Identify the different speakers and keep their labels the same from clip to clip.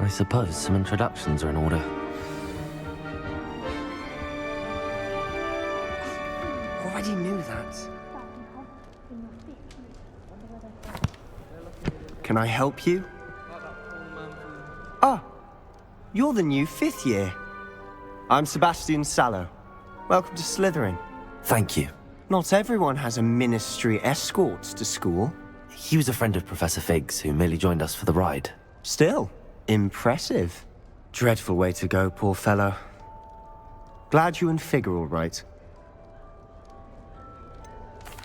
Speaker 1: I suppose some introductions are in order.
Speaker 2: Already knew that. Can I help you? Ah, you're the new 5th year. I'm Sebastian Sallow. Welcome to Slytherin.
Speaker 1: Thank you.
Speaker 2: Not everyone has a ministry escort to school.
Speaker 1: He was a friend of Professor Fig's who merely joined us for the ride.
Speaker 2: Still, impressive. Dreadful way to go, poor fellow. Glad you and Fig are all right.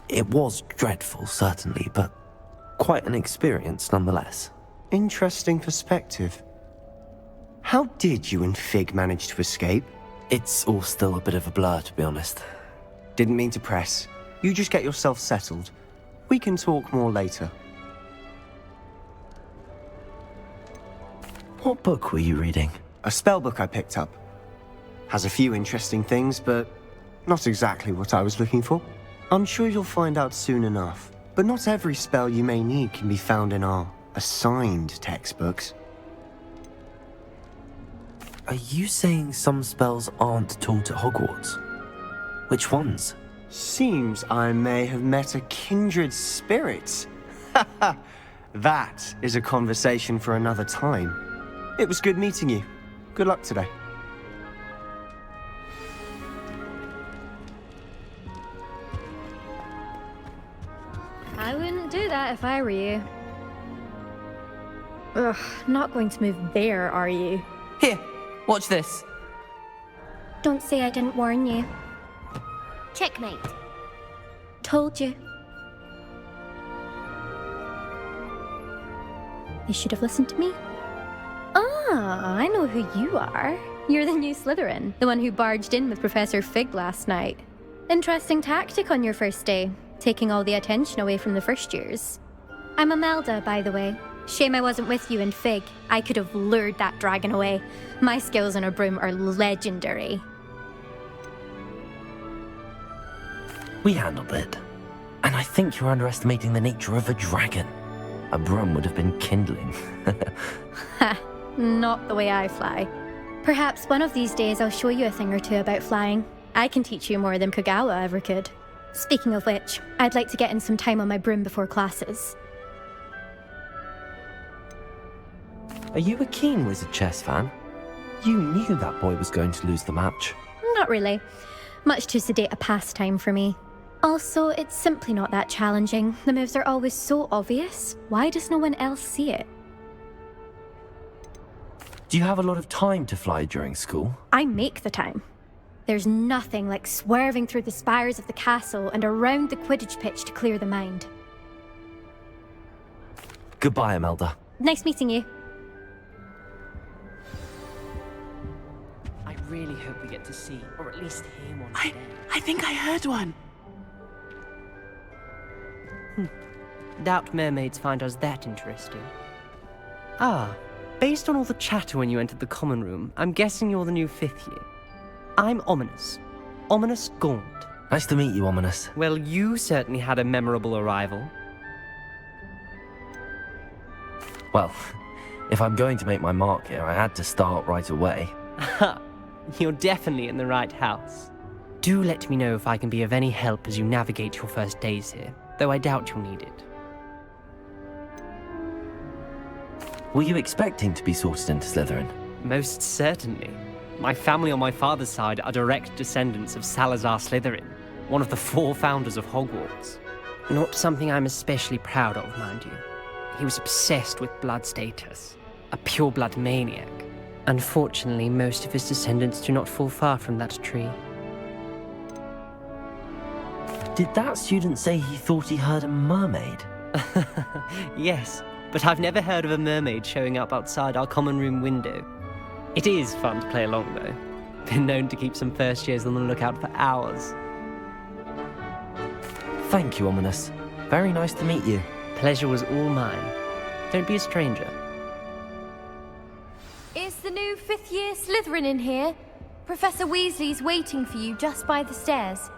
Speaker 1: It was dreadful, certainly, but quite an experience nonetheless.
Speaker 2: Interesting perspective. How did you and Fig manage to escape?
Speaker 1: It's all still a bit of a blur, to be honest.
Speaker 2: Didn't mean to press. You just get yourself settled. We can talk more later.
Speaker 1: What book were you reading?
Speaker 2: A spell book I picked up. Has a few interesting things, but not exactly what I was looking for. I'm sure you'll find out soon enough. But not every spell you may need can be found in our assigned textbooks.
Speaker 1: Are you saying some spells aren't taught at Hogwarts? Which ones?
Speaker 2: Seems I may have met a kindred spirit. That is a conversation for another time. It was good meeting you. Good luck today.
Speaker 3: I wouldn't do that if I were you. Ugh, not going to move there, are you?
Speaker 4: Here, watch this.
Speaker 3: Don't say I didn't warn you.
Speaker 5: Checkmate.
Speaker 3: Told you. You should have listened to me. Ah, I know who you are. You're the new Slytherin, the one who barged in with Professor Fig last night. Interesting tactic on your first day, taking all the attention away from the first years. I'm Imelda, by the way. Shame I wasn't with you and Fig. I could have lured that dragon away. My skills on a broom are legendary.
Speaker 1: We handled it. And I think you're underestimating the nature of a dragon. A broom would have been kindling.
Speaker 3: Ha, not the way I fly. Perhaps one of these days I'll show you a thing or two about flying. I can teach you more than Kogawa ever could. Speaking of which, I'd like to get in some time on my broom before classes.
Speaker 1: Are you a keen Wizard chess fan? You knew that boy was going to lose the match.
Speaker 3: Not really. Much too sedate a pastime for me. Also, it's simply not that challenging. The moves are always so obvious. Why does no one else see it?
Speaker 1: Do you have a lot of time to fly during school?
Speaker 3: I make the time. There's nothing like swerving through the spires of the castle and around the Quidditch pitch to clear the mind.
Speaker 1: Goodbye, Imelda.
Speaker 3: Nice meeting you.
Speaker 4: I really hope we get to see, or at least hear one today.
Speaker 6: I think I heard one.
Speaker 4: Doubt mermaids find us that interesting. Ah, based on all the chatter when you entered the common room, I'm guessing you're the new 5th year. I'm Ominous. Ominous Gaunt.
Speaker 1: Nice to meet you, Ominous.
Speaker 4: Well, you certainly had a memorable arrival.
Speaker 1: Well, if I'm going to make my mark here, I had to start right away.
Speaker 4: Ha! You're definitely in the right house. Do let me know if I can be of any help as you navigate your first days here, though I doubt you'll need it.
Speaker 1: Were you expecting to be sorted into Slytherin?
Speaker 4: Most certainly. My family on my father's side are direct descendants of Salazar Slytherin, one of the 4 founders of Hogwarts. Not something I'm especially proud of, mind you. He was obsessed with blood status, a pure-blood maniac. Unfortunately, most of his descendants do not fall far from that tree.
Speaker 1: Did that student say he thought he heard a mermaid?
Speaker 4: Yes, but I've never heard of a mermaid showing up outside our common room window. It is fun to play along, though. Been known to keep some first years on the lookout for hours.
Speaker 1: Thank you, Ominous. Very nice to meet you.
Speaker 4: Pleasure was all mine. Don't be a stranger.
Speaker 5: Is the new 5th year Slytherin in here? Professor Weasley's waiting for you just by the stairs.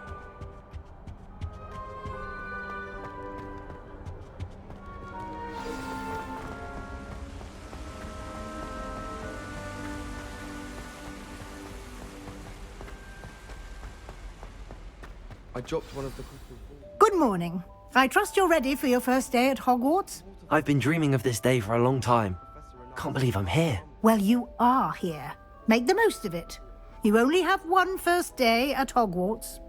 Speaker 6: I dropped one of the crystal balls.
Speaker 7: Good morning. I trust you're ready for your first day at Hogwarts?
Speaker 1: I've been dreaming of this day for a long time. Can't believe I'm here.
Speaker 7: Well, you are here. Make the most of it. You only have one first day at Hogwarts.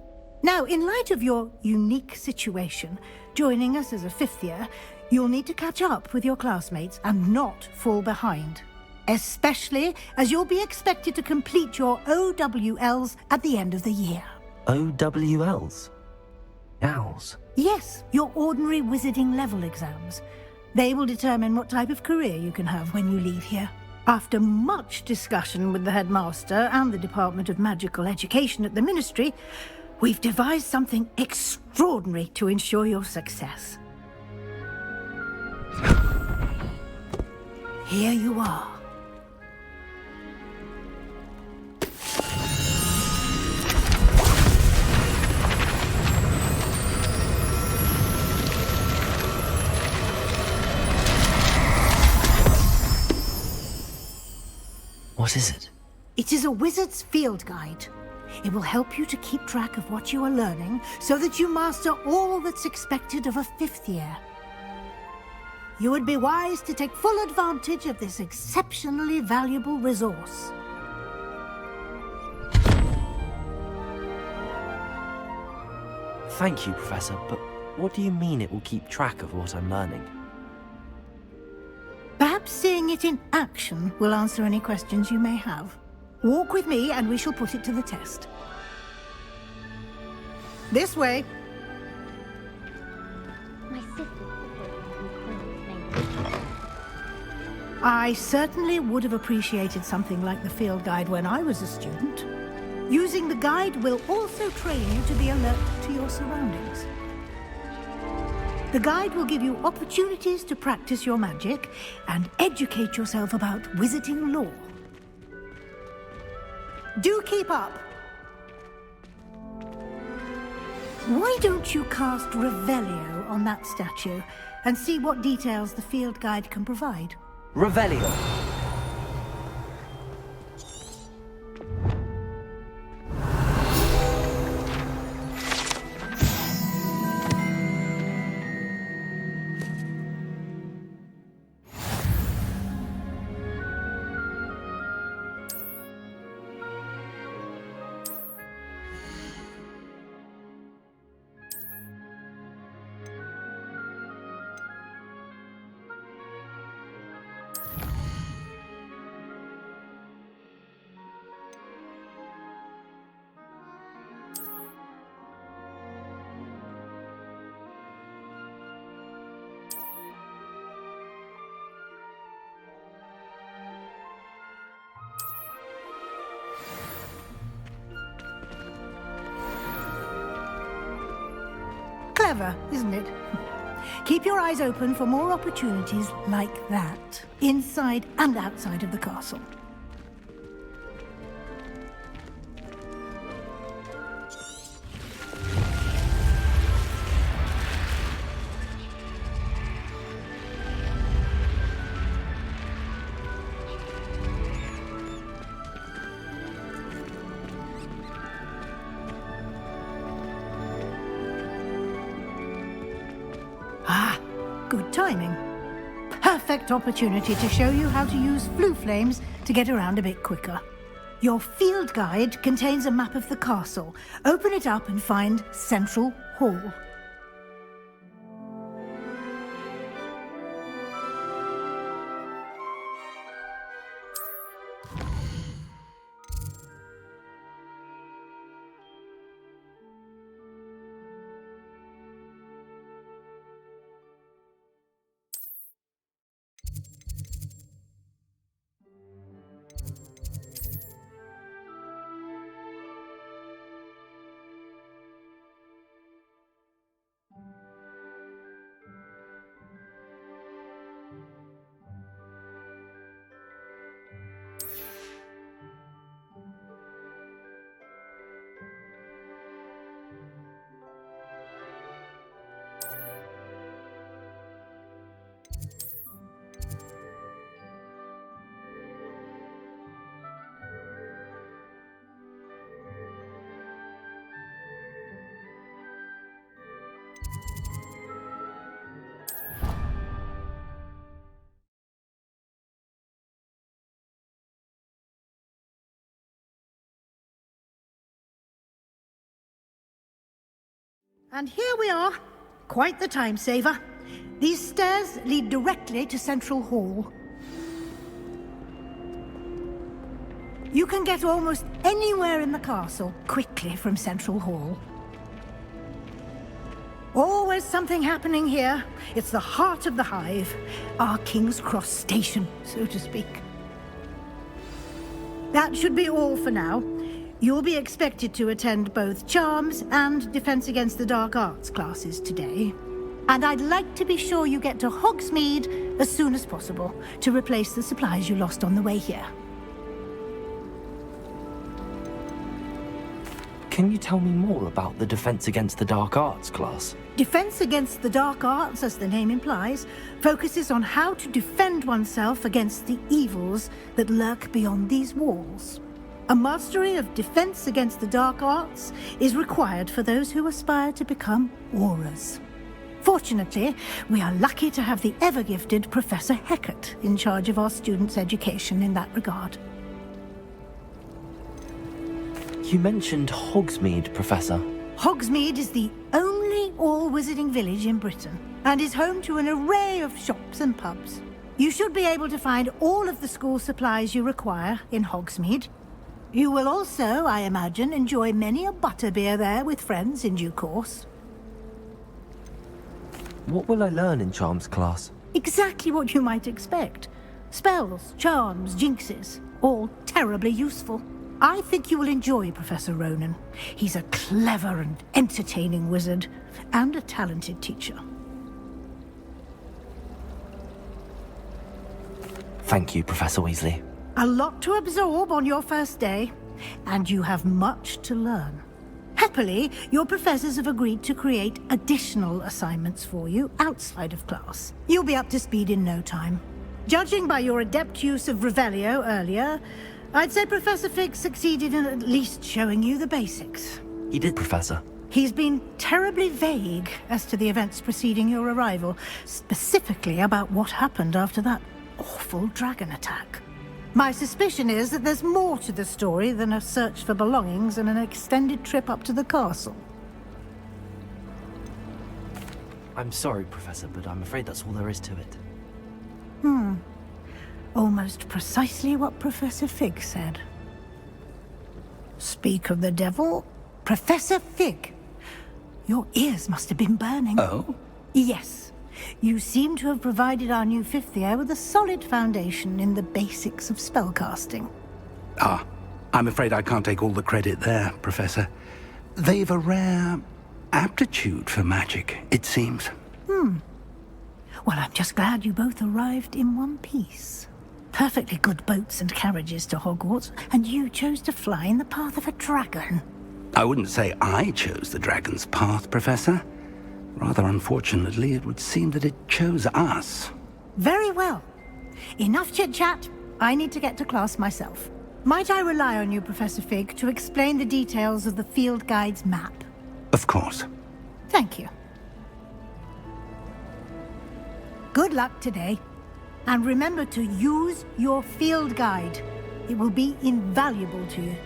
Speaker 7: Now, in light of your unique situation, joining us as a fifth year, you'll need to catch up with your classmates and not fall behind. Especially as you'll be expected to complete your OWLs at the end of the year.
Speaker 1: OWLs? Owls?
Speaker 7: Yes, your ordinary wizarding level exams. They will determine what type of career you can have when you leave here. After much discussion with the headmaster and the Department of Magical Education at the Ministry, we've devised something extraordinary to ensure your success. Here you are.
Speaker 1: What is it?
Speaker 7: It is a wizard's field guide. It will help you to keep track of what you are learning so that you master all that's expected of a fifth year. You would be wise to take full advantage of this exceptionally valuable resource.
Speaker 1: Thank you, Professor, but what do you mean it will keep track of what I'm learning?
Speaker 7: Perhaps seeing it in action will answer any questions you may have. Walk with me and we shall put it to the test. This way.
Speaker 3: My sister.
Speaker 7: I certainly would have appreciated something like the field guide when I was a student. Using the guide will also train you to be alert to your surroundings. The guide will give you opportunities to practice your magic and educate yourself about wizarding lore. Do keep up! Why don't you cast Revelio on that statue and see what details the field guide can provide?
Speaker 1: Revelio!
Speaker 7: Clever, isn't it? Keep your eyes open for more opportunities like that, inside and outside of the castle. Ah, good timing. Perfect opportunity to show you how to use flue flames to get around a bit quicker. Your field guide contains a map of the castle. Open it up and find Central Hall. And here we are. Quite the time saver. These stairs lead directly to Central Hall. You can get almost anywhere in the castle quickly from Central Hall. Always something happening here. It's the heart of the hive, our King's Cross station, so to speak. That should be all for now. You'll be expected to attend both Charms and Defense Against the Dark Arts classes today. And I'd like to be sure you get to Hogsmeade as soon as possible to replace the supplies you lost on the way here.
Speaker 1: Can you tell me more about the Defense Against the Dark Arts class?
Speaker 7: Defense Against the Dark Arts, as the name implies, focuses on how to defend oneself against the evils that lurk beyond these walls. A mastery of Defense Against the Dark Arts is required for those who aspire to become Aurors. Fortunately, we are lucky to have the ever-gifted Professor Hecat in charge of our students' education in that regard.
Speaker 1: You mentioned Hogsmeade, Professor.
Speaker 7: Hogsmeade is the only all-wizarding village in Britain and is home to an array of shops and pubs. You should be able to find all of the school supplies you require in Hogsmeade. You will also, I imagine, enjoy many a butterbeer there with friends in due course.
Speaker 1: What will I learn in Charms class?
Speaker 7: Exactly what you might expect. Spells, charms, jinxes, all terribly useful. I think you will enjoy Professor Ronan. He's a clever and entertaining wizard, and a talented teacher.
Speaker 1: Thank you, Professor Weasley.
Speaker 7: A lot to absorb on your first day, and you have much to learn. Happily, your professors have agreed to create additional assignments for you outside of class. You'll be up to speed in no time. Judging by your adept use of Revelio earlier, I'd say Professor Fig succeeded in at least showing you the basics.
Speaker 1: He did, Professor.
Speaker 7: He's been terribly vague as to the events preceding your arrival, specifically about what happened after that awful dragon attack. My suspicion is that there's more to the story than a search for belongings and an extended trip up to the castle.
Speaker 1: I'm sorry, Professor, but I'm afraid that's all there is to it.
Speaker 7: Almost precisely what Professor Fig said. Speak of the devil, Professor Fig. Your ears must have been burning.
Speaker 6: Oh?
Speaker 7: Yes. You seem to have provided our new fifth year with a solid foundation in the basics of spellcasting.
Speaker 6: Ah, I'm afraid I can't take all the credit there, Professor. They've a rare aptitude for magic, it seems.
Speaker 7: Well, I'm just glad you both arrived in one piece. Perfectly good boats and carriages to Hogwarts, and you chose to fly in the path of a dragon.
Speaker 6: I wouldn't say I chose the dragon's path, Professor. Rather unfortunately, it would seem that it chose us.
Speaker 7: Very well. Enough chit-chat. I need to get to class myself. Might I rely on you, Professor Fig, to explain the details of the field guide's map?
Speaker 6: Of course.
Speaker 7: Thank you. Good luck today. And remember to use your field guide. It will be invaluable to you.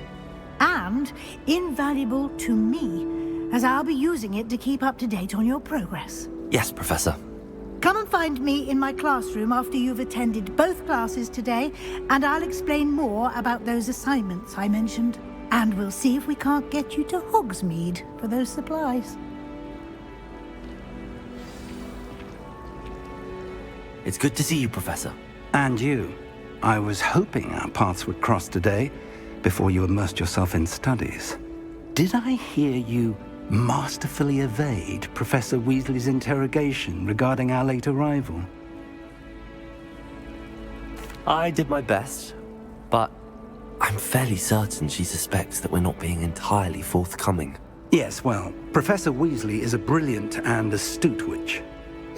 Speaker 7: And invaluable to me, as I'll be using it to keep up to date on your progress.
Speaker 1: Yes, Professor.
Speaker 7: Come and find me in my classroom after you've attended both classes today, and I'll explain more about those assignments I mentioned. And we'll see if we can't get you to Hogsmeade for those supplies.
Speaker 1: It's good to see you, Professor.
Speaker 6: And you. I was hoping our paths would cross today, before you immersed yourself in studies. Did I hear you masterfully evade Professor Weasley's interrogation regarding our late arrival?
Speaker 1: I did my best, but I'm fairly certain she suspects that we're not being entirely forthcoming.
Speaker 6: Yes, well, Professor Weasley is a brilliant and astute witch.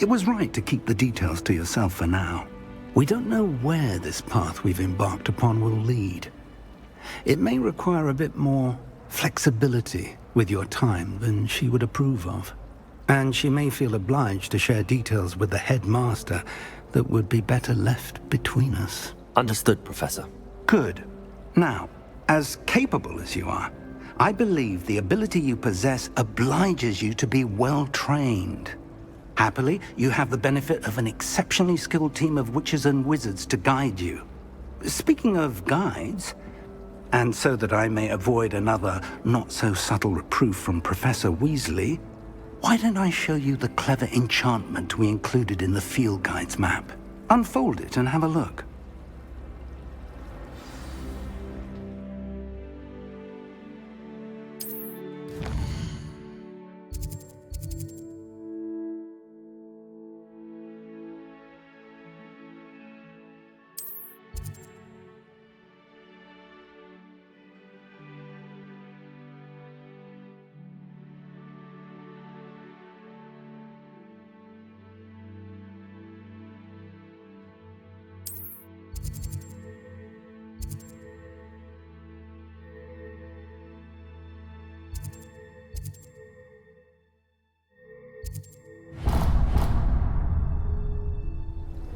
Speaker 6: It was right to keep the details to yourself for now. We don't know where this path we've embarked upon will lead. It may require a bit more flexibility with your time than she would approve of. And she may feel obliged to share details with the headmaster that would be better left between us.
Speaker 1: Understood, Professor.
Speaker 6: Good. Now, as capable as you are, I believe the ability you possess obliges you to be well trained. Happily, you have the benefit of an exceptionally skilled team of witches and wizards to guide you. Speaking of guides, and so that I may avoid another not-so-subtle reproof from Professor Weasley, why don't I show you the clever enchantment we included in the field guide's map? Unfold it and have a look.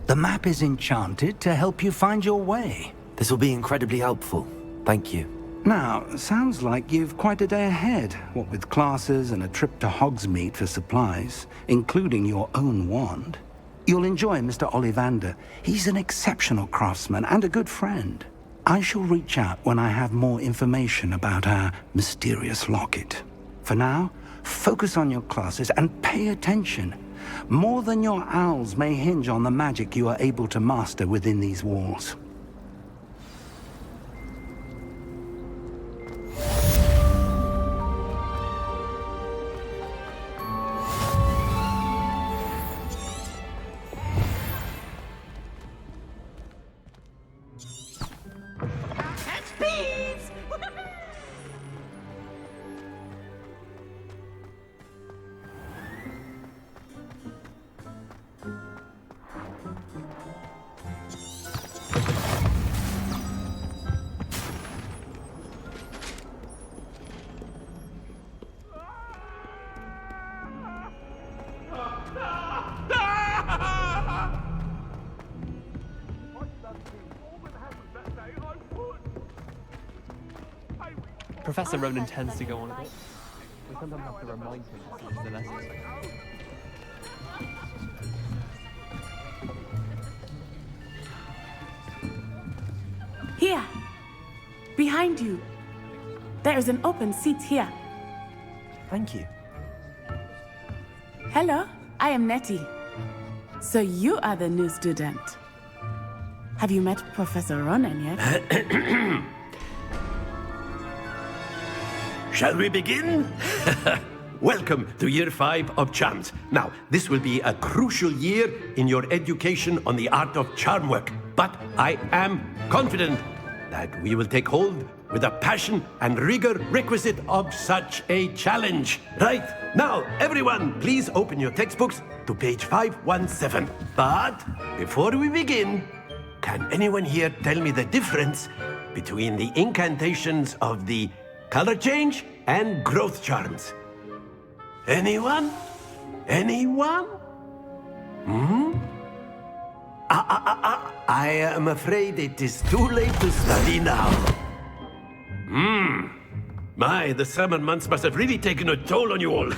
Speaker 6: The map is enchanted to help you find your way.
Speaker 1: This will be incredibly helpful. Thank you.
Speaker 6: Now, sounds like you've quite a day ahead, what with classes and a trip to Hogsmeade for supplies, including your own wand. You'll enjoy Mr. Ollivander. He's an exceptional craftsman and a good friend. I shall reach out when I have more information about our mysterious locket. For now, focus on your classes and pay attention. More than your owls may hinge on the magic you are able to master within these walls.
Speaker 4: Professor Ronan tends to go on a bit. We sometimes have to remind him to teach the lessons.
Speaker 8: Here! Behind you! There is an open seat here.
Speaker 1: Thank you.
Speaker 8: Hello, I am Nettie. So you are the new student. Have you met Professor Ronan yet?
Speaker 9: Shall we begin? Welcome to Year 5 of Charms. Now, this will be a crucial year in your education on the art of charm work. But I am confident that we will take hold with the passion and rigor requisite of such a challenge. Right, now, everyone, please open your textbooks to page 517. But before we begin, can anyone here tell me the difference between the incantations of the color change and growth charms? Anyone? Anyone? I am afraid it is too late to study now. My, the summer months must have really taken a toll on you all.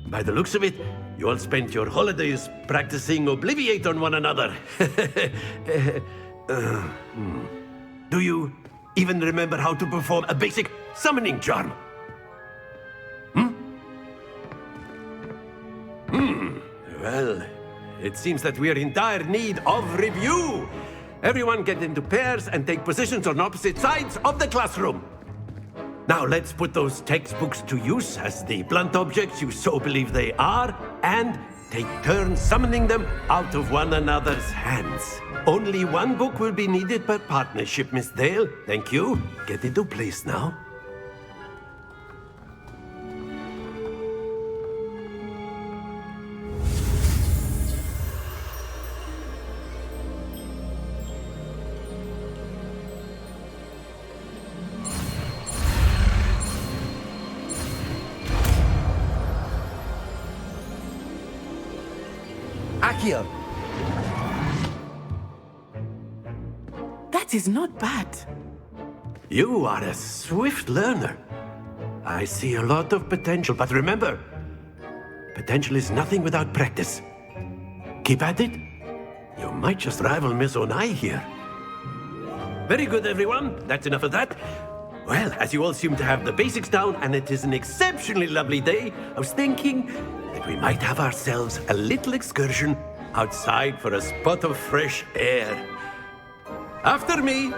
Speaker 9: By the looks of it, you all spent your holidays practicing Obliviate on one another. Do you even remember how to perform a basic summoning charm? Well, it seems that we are in dire need of review. Everyone get into pairs and take positions on opposite sides of the classroom. Now let's put those textbooks to use as the blunt objects you so believe they are, and take turns summoning them out of one another's hands. Only one book will be needed per partnership, Miss Dale. Thank you. Get into place now.
Speaker 1: Accio!
Speaker 8: That is not bad.
Speaker 9: You are a swift learner. I see a lot of potential, but remember, potential is nothing without practice. Keep at it. You might just rival Miss Onai here. Very good, everyone. That's enough of that. Well, as you all seem to have the basics down, and it is an exceptionally lovely day, I was thinking that we might have ourselves a little excursion outside for a spot of fresh air. After me.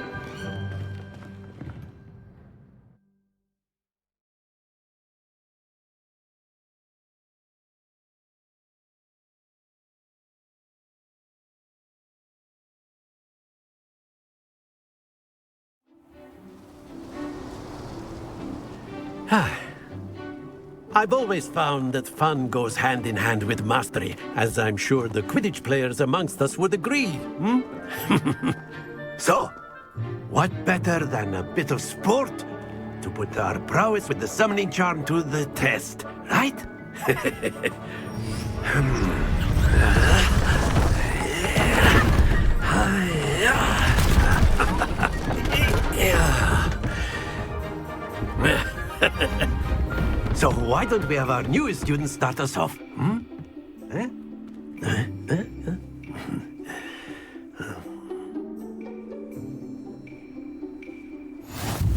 Speaker 9: I've always found that fun goes hand in hand with mastery, as I'm sure the Quidditch players amongst us would agree, hmm? So, what better than a bit of sport to put our prowess with the summoning charm to the test, right? So why don't we have our newest student start us off?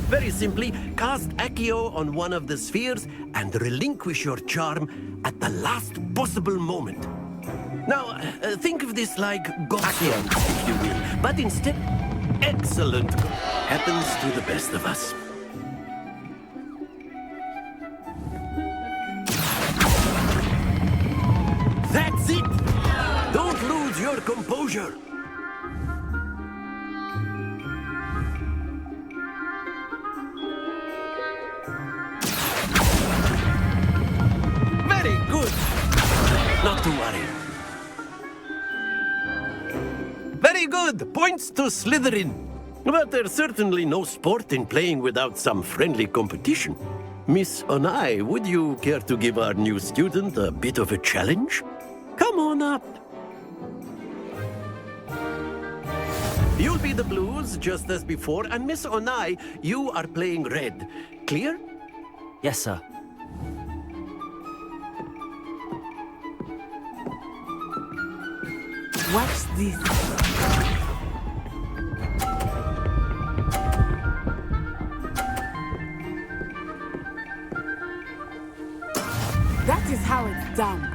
Speaker 9: Very simply, cast Accio on one of the spheres and relinquish your charm at the last possible moment. Now, think of this like Gaussian, if you will, but instead, excellent happens to the best of us. That's it! Don't lose your composure! Very good! Not to worry. Very good! Points to Slytherin. But there's certainly no sport in playing without some friendly competition. Miss Onai, would you care to give our new student a bit of a challenge? Come on up. You'll be the blues, just as before, and Miss Onai, you are playing red. Clear?
Speaker 1: Yes, sir.
Speaker 8: Watch this. That is how it's done.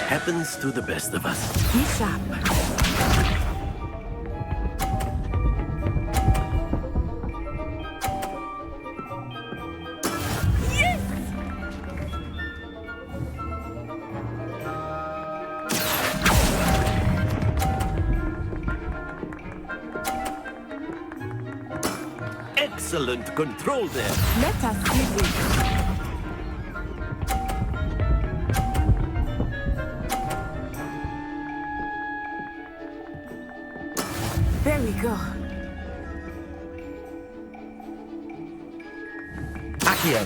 Speaker 9: Happens to the best of us.
Speaker 8: Be sharp. Yes!
Speaker 9: Excellent control there.
Speaker 8: Let us see this. There we go.
Speaker 1: Accio.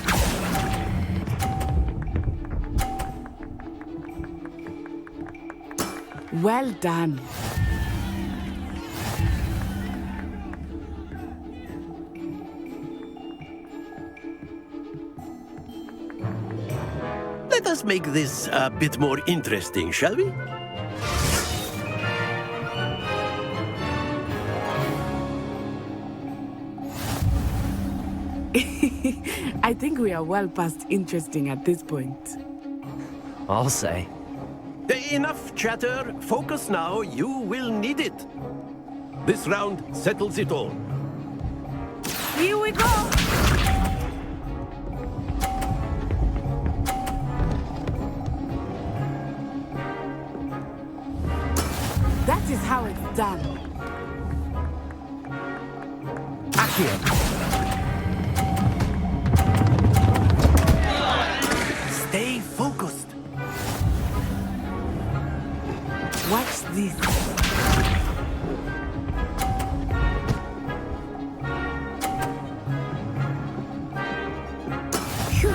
Speaker 8: Well done.
Speaker 9: Let us make this a bit more interesting, shall we?
Speaker 8: I think we are well past interesting at this point.
Speaker 1: I'll say.
Speaker 9: Enough chatter. Focus now. You will need it. This round settles it all.
Speaker 8: Here we go! That is how it's done.
Speaker 1: Accio.
Speaker 9: Stay focused.
Speaker 8: Watch this. Phew.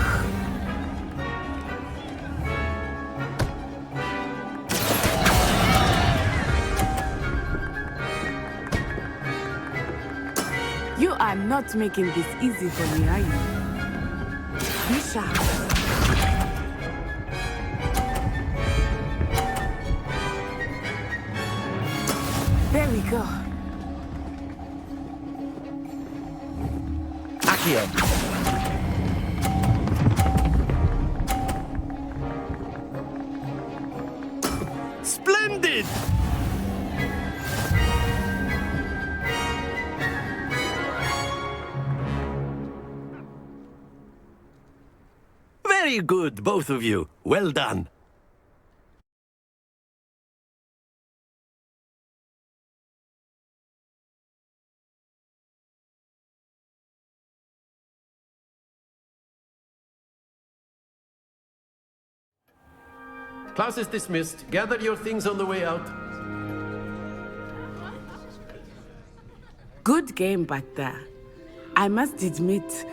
Speaker 8: You are not making this easy for me, are you? Be sharp. There we go.
Speaker 1: Accio!
Speaker 9: Splendid! Very good, both of you. Well done. Class is dismissed. Gather your things on the way out.
Speaker 8: Good game back there. I must admit,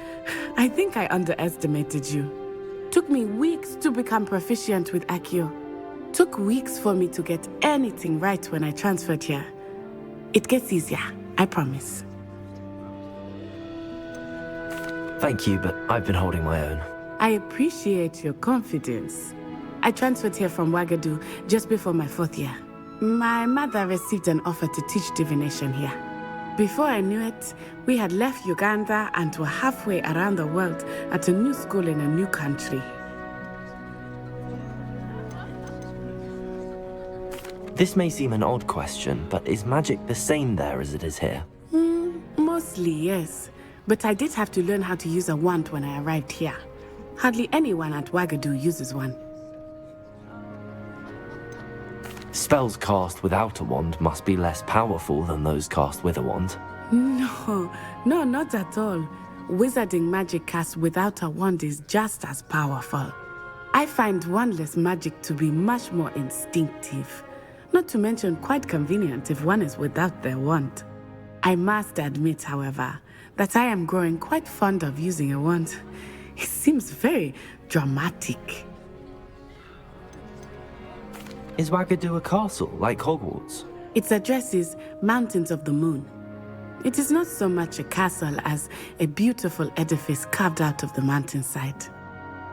Speaker 8: I think I underestimated you. Took me weeks to become proficient with Accio. Took weeks for me to get anything right when I transferred here. It gets easier, I promise.
Speaker 1: Thank you, but I've been holding my own.
Speaker 8: I appreciate your confidence. I transferred here from Wagadu just before my 4th year. My mother received an offer to teach divination here. Before I knew it, we had left Uganda and were halfway around the world at a new school in a new country.
Speaker 1: This may seem an odd question, but is magic the same there as it is here?
Speaker 8: Mostly, yes. But I did have to learn how to use a wand when I arrived here. Hardly anyone at Wagadu uses one.
Speaker 1: Spells cast without a wand must be less powerful than those cast with a wand.
Speaker 8: No, not at all. Wizarding magic cast without a wand is just as powerful. I find wandless magic to be much more instinctive. Not to mention quite convenient if one is without their wand. I must admit, however, that I am growing quite fond of using a wand. It seems very dramatic.
Speaker 1: Is Wagadu a castle, like Hogwarts?
Speaker 8: Its address is Mountains of the Moon. It is not so much a castle as a beautiful edifice carved out of the mountainside.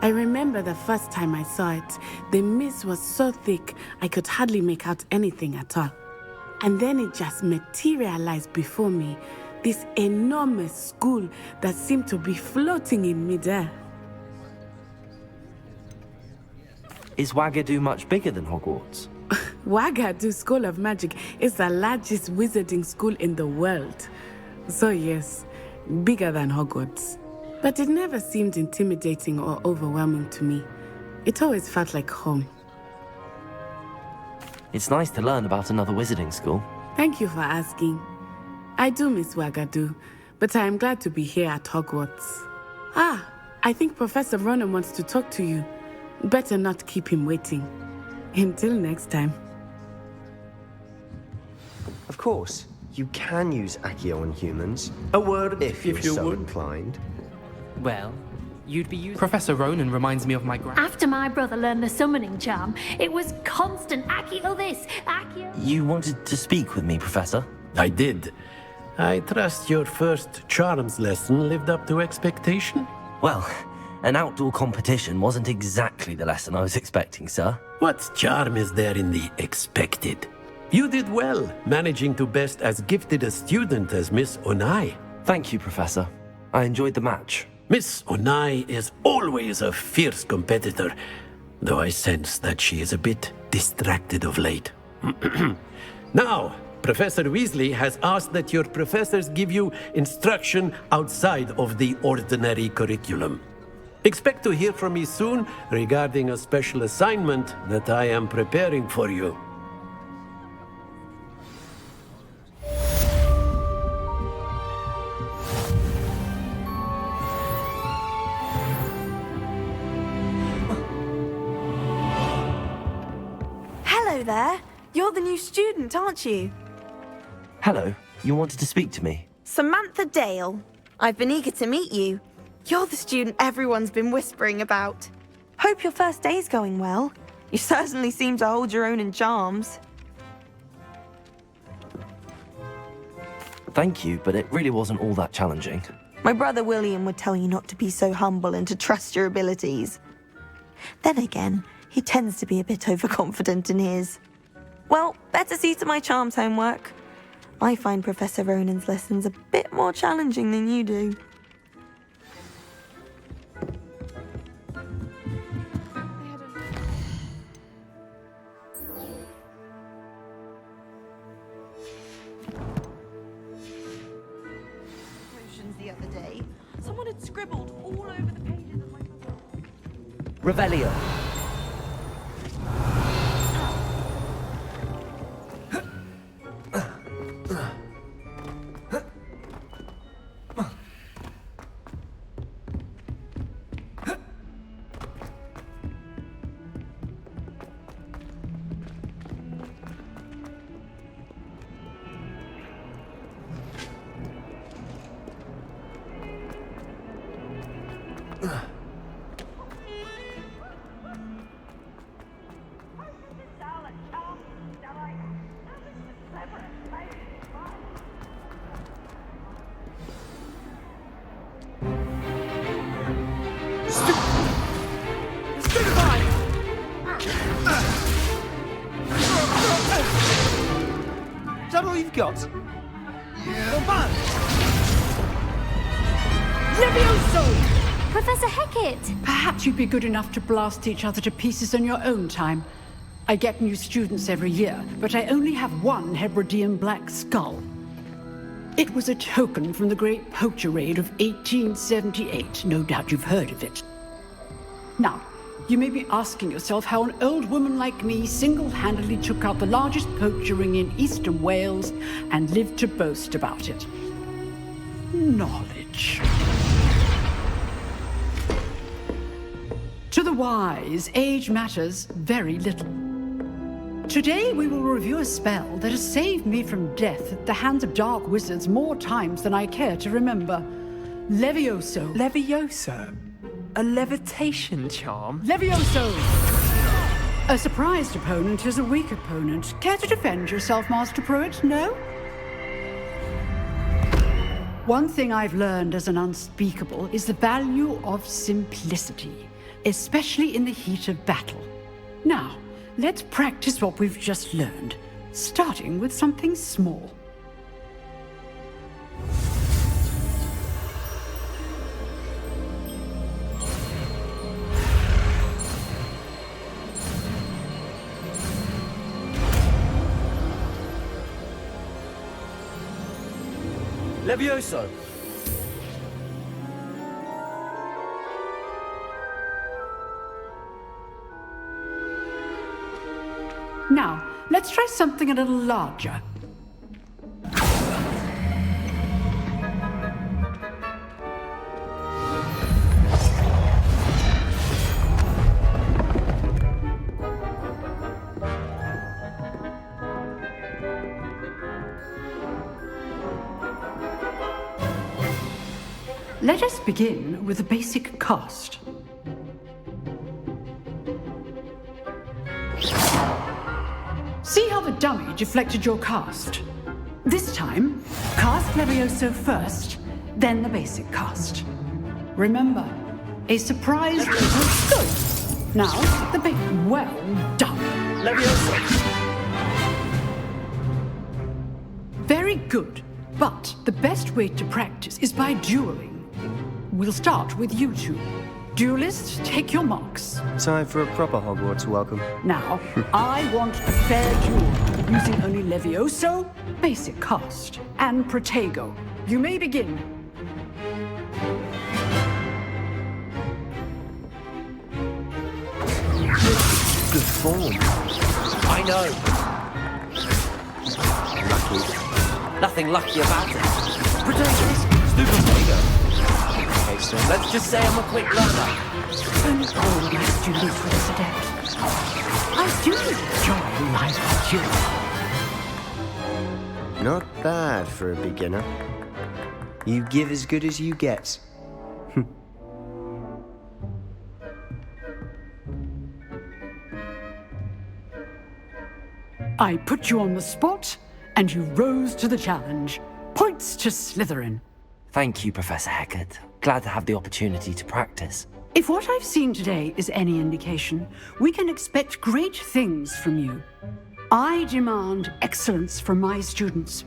Speaker 8: I remember the first time I saw it, the mist was so thick I could hardly make out anything at all. And then it just materialized before me, this enormous school that seemed to be floating in midair.
Speaker 1: Is Wagadu much bigger than Hogwarts?
Speaker 8: Wagadu School of Magic is the largest wizarding school in the world. So yes, bigger than Hogwarts. But it never seemed intimidating or overwhelming to me. It always felt like home.
Speaker 1: It's nice to learn about another wizarding school.
Speaker 8: Thank you for asking. I do miss Wagadu, but I am glad to be here at Hogwarts. I think Professor Ronan wants to talk to you. Better not keep him waiting. Until next time.
Speaker 2: Of course, you can use Accio on humans. A word if you're so inclined.
Speaker 4: Well, you'd be using...
Speaker 10: Professor Ronan reminds me of my
Speaker 5: After my brother learned the summoning charm, it was constant Accio this, Accio...
Speaker 1: You wanted to speak with me, Professor?
Speaker 9: I did. I trust your first charms lesson lived up to expectation?
Speaker 1: Well, an outdoor competition wasn't exactly the lesson I was expecting, sir.
Speaker 9: What charm is there in the expected? You did well, managing to best as gifted a student as Miss Onai.
Speaker 1: Thank you, Professor. I enjoyed the match.
Speaker 9: Miss Onai is always a fierce competitor, though I sense that she is a bit distracted of late. Now, Professor Weasley has asked that your professors give you instruction outside of the ordinary curriculum. Expect to hear from me soon regarding a special assignment that I am preparing for you.
Speaker 11: Hello there. You're the new student, aren't you?
Speaker 1: Hello, you wanted to speak to me?
Speaker 11: Samantha Dale. I've been eager to meet you. You're the student everyone's been whispering about. Hope your first day's going well. You certainly seem to hold your own in charms.
Speaker 1: Thank you, but it really wasn't all that challenging.
Speaker 11: My brother William would tell you not to be so humble and to trust your abilities. Then again, he tends to be a bit overconfident in his. Well, better see to my charms homework. I find Professor Ronan's lessons a bit more challenging than you do. The other day, someone had scribbled all over the pages of my book.
Speaker 1: Revelio.
Speaker 10: Is that all you've got? Yeah.
Speaker 12: Levioso!
Speaker 5: Professor Hecat!
Speaker 12: Perhaps you'd be good enough to blast each other to pieces in your own time. I get new students every year, but I only have one Hebridean black skull. It was a token from the Great Poacher Raid of 1878. No doubt you've heard of it. Now, you may be asking yourself how an old woman like me single-handedly took out the largest poacher ring in eastern Wales and lived to boast about it. Knowledge. To the wise, age matters very little. Today we will review a spell that has saved me from death at the hands of dark wizards more times than I care to remember. Levioso.
Speaker 10: Levioso? A levitation charm?
Speaker 12: Levioso! A surprised opponent is a weak opponent. Care to defend yourself, Master Pruitt? No? One thing I've learned as an unspeakable is the value of simplicity, especially in the heat of battle. Now, let's practice what we've just learned, starting with something small.
Speaker 1: Levioso!
Speaker 12: Now, let's try something a little larger. Let us begin with a basic cast. See how the dummy deflected your cast? This time, cast Levioso first, then the basic cast. Remember, a surprise scope. Now, the big well done.
Speaker 1: Levioso!
Speaker 12: Very good, but the best way to practice is by dueling. We'll start with you two. Duelists, take your marks.
Speaker 2: Time for a proper Hogwarts welcome.
Speaker 12: Now, I want a fair duel, using only Levioso, basic cast, and Protego. You may begin.
Speaker 2: Good form.
Speaker 1: I know.
Speaker 2: Lucky.
Speaker 1: Nothing lucky about it. Protego. Stupid Protego.
Speaker 2: Okay, so
Speaker 1: Let's just say I'm a quick learner.
Speaker 12: Only all my students were this adept. I do enjoy my duel.
Speaker 2: not bad for a beginner. You give as good as you get.
Speaker 12: I put you on the spot, and you rose to the challenge. Points to Slytherin.
Speaker 1: Thank you, Professor Hecat. Glad to have the opportunity to practice.
Speaker 12: If what I've seen today is any indication, we can expect great things from you. I demand excellence from my students.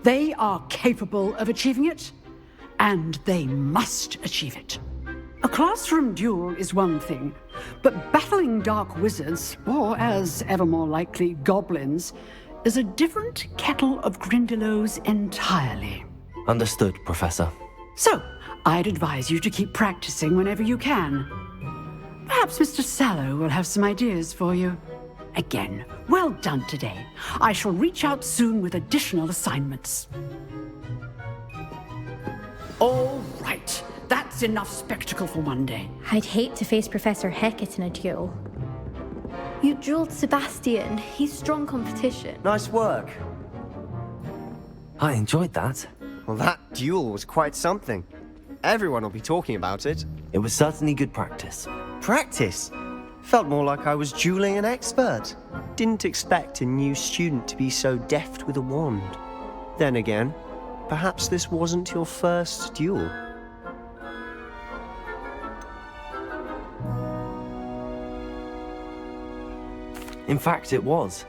Speaker 12: They are capable of achieving it, and they must achieve it. A classroom duel is one thing, but battling dark wizards, or as ever more likely, goblins, is a different kettle of Grindylows entirely.
Speaker 1: Understood, Professor.
Speaker 12: So, I'd advise you to keep practicing whenever you can. Perhaps Mr. Sallow will have some ideas for you. Again, well done today. I shall reach out soon with additional assignments. All right, that's enough spectacle for one day.
Speaker 3: I'd hate to face Professor Hecat in a duel.
Speaker 5: You dueled Sebastian. He's strong competition.
Speaker 2: Nice work.
Speaker 1: I enjoyed that.
Speaker 2: Well, that duel was quite something. Everyone will be talking about it.
Speaker 1: It was certainly good practice.
Speaker 2: Practice? Felt more like I was dueling an expert. Didn't expect a new student to be so deft with a wand. Then again, perhaps this wasn't your first duel.
Speaker 1: In fact, it was.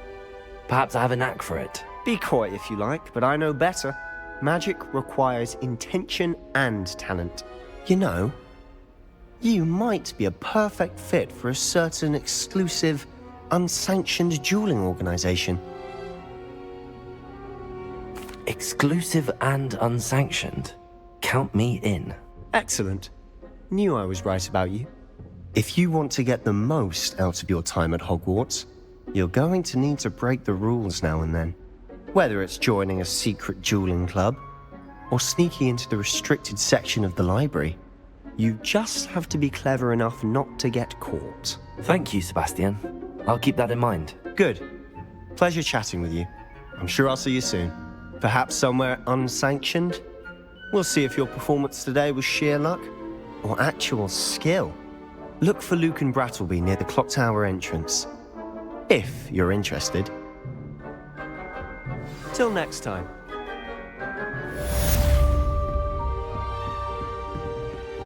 Speaker 1: Perhaps I have a knack for it.
Speaker 2: Be coy if you like, but I know better. Magic requires intention and talent. You know, you might be a perfect fit for a certain exclusive, unsanctioned dueling organization.
Speaker 1: Exclusive and unsanctioned. Count me in.
Speaker 2: Excellent. Knew I was right about you. If you want to get the most out of your time at Hogwarts, you're going to need to break the rules now and then. Whether it's joining a secret dueling club, or sneaking into the restricted section of the library, you just have to be clever enough not to get caught.
Speaker 1: Thank you, Sebastian. I'll keep that in mind.
Speaker 2: Good. Pleasure chatting with you. I'm sure I'll see you soon. Perhaps somewhere unsanctioned? We'll see if your performance today was sheer luck, or actual skill. Look for Luke and Brattleby near the clock tower entrance. If you're interested. Till next time.